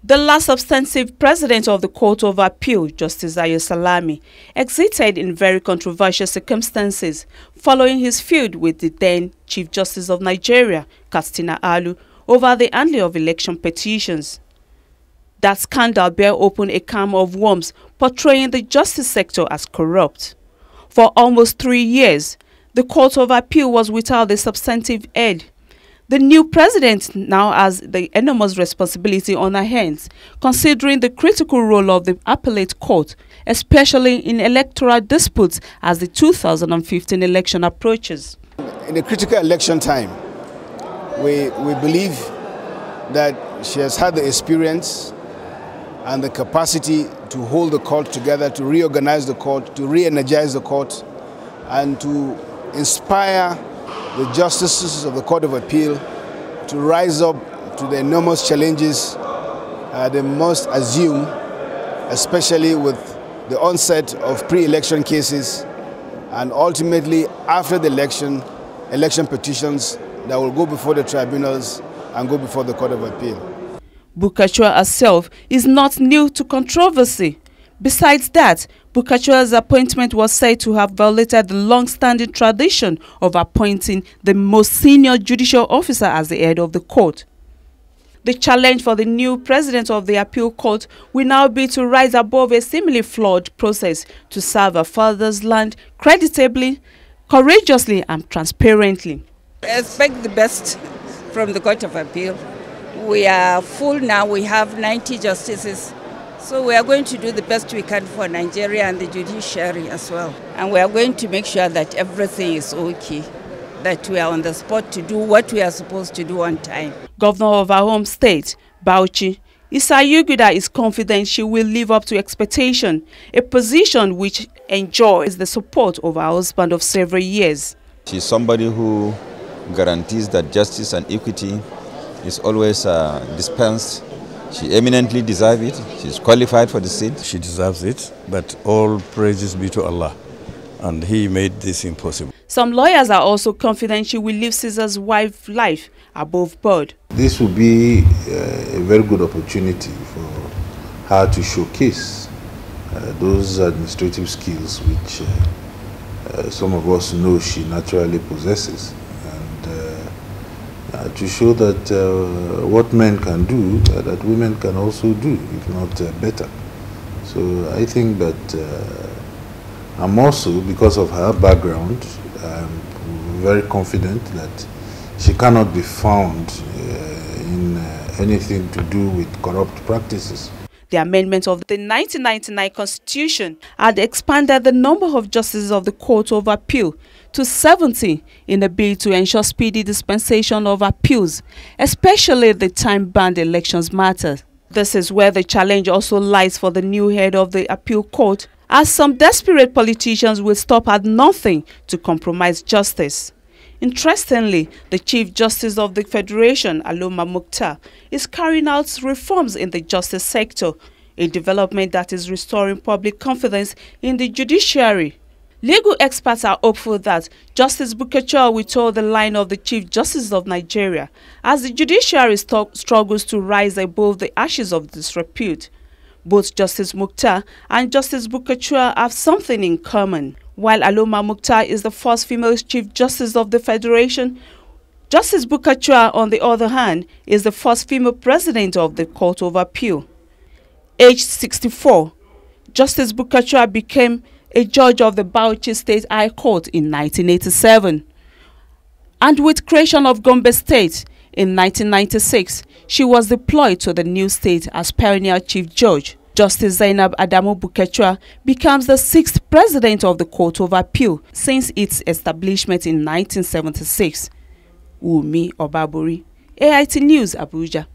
The last substantive president of the Court of Appeal, Justice Ayo Salami, exited in very controversial circumstances following his feud with the then Chief Justice of Nigeria, Katsina Alu, over the handling of election petitions. That scandal bear open a can of worms, portraying the justice sector as corrupt. For almost 3 years, the Court of Appeal was without a substantive head. The new president now has the enormous responsibility on her hands, considering the critical role of the appellate court, especially in electoral disputes as the 2015 election approaches. In a critical election time, we believe that she has had the experience and the capacity to hold the court together, to reorganize the court, to re-energize the court, and to inspire the justices of the Court of Appeal to rise up to the enormous challenges they must assume, especially with the onset of pre-election cases and ultimately after the election petitions that will go before the tribunals and go before the Court of Appeal. Bukachua herself is not new to controversy. Besides that, Bukachua's appointment was said to have violated the long-standing tradition of appointing the most senior judicial officer as the head of the court. The challenge for the new president of the appeal court will now be to rise above a seemingly flawed process to serve her father's land creditably, courageously and transparently. I expect the best from the Court of Appeal. We are full now, we have 90 justices. So we are going to do the best we can for Nigeria and the judiciary as well. And we are going to make sure that everything is okay, that we are on the spot to do what we are supposed to do on time. Governor of our home state, Bauchi, Issa Yuguda is confident she will live up to expectation, a position which enjoys the support of her husband of several years. She's somebody who guarantees that justice and equity is always dispensed. She eminently deserves it. She's qualified for the seat. She deserves it, but all praises be to Allah, and He made this impossible. Some lawyers are also confident she will live Caesar's wife's life above board. This will be a very good opportunity for her to showcase those administrative skills which some of us know she naturally possesses. To show that what men can do, that women can also do, if not better. So I think that I'm also, because of her background, I'm very confident that she cannot be found in anything to do with corrupt practices. The amendment of the 1999 Constitution had expanded the number of justices of the Court of Appeal to 70 in a bid to ensure speedy dispensation of appeals, especially the time-bound elections matter. This is where the challenge also lies for the new head of the appeal court, as some desperate politicians will stop at nothing to compromise justice. Interestingly, the Chief Justice of the Federation, Aloma Mukhtar, is carrying out reforms in the justice sector, a development that is restoring public confidence in the judiciary. Legal experts are hopeful that Justice Bukachua will toe the line of the Chief Justice of Nigeria as the judiciary struggles to rise above the ashes of disrepute. Both Justice Mukhtar and Justice Bukachua have something in common. While Aloma Mukhtar is the first female Chief Justice of the Federation, Justice Bukachua, on the other hand, is the first female president of the Court of Appeal. Aged 64, Justice Bukachua became a judge of the Bauchi State High Court in 1987. And with creation of Gombe State in 1996, she was deployed to the new state as perennial Chief Judge. Justice Zainab Adamu Bukachua becomes the 6th president of the Court of Appeal since its establishment in 1976. Wumi Obaburi, AIT News, Abuja.